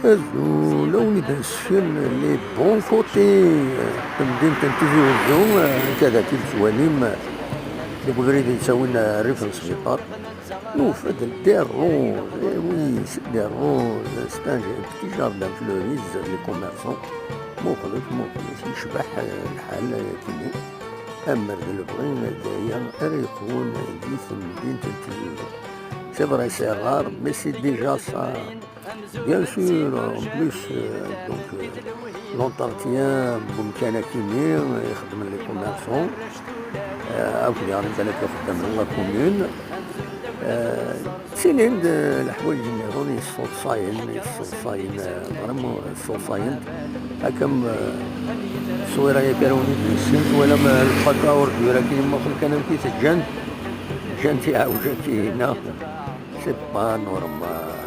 لو ندهسفن لي بون كوتي تمدين تنتيفيوزيون كذا كيلتوانيم لبغريد يساوينا ريف السبيطار نوفد دي الروز وي دي الروز ستانجي بتي جاردان فلوريز لي كوميرسون مخلص يشبح الحال كيني أما البغين دايا ريقون جيت مدينة تنتيفيوزيون سي فري سي رار مي سي ديجا سا. Bien sûr, en plus, donc l'entretien بإمكانه كيميا يخدم لي كوميرسون أو يعني ذلك يخدم لا كومون سينين الحوايج اللي راني الصوت صاين فريمون الصوت صاين هكم صويره يكروني بالسن ولا ما الفطاور ولكن ما كان كي تجان جانتي عاوجاتي هنا سي با نورمال.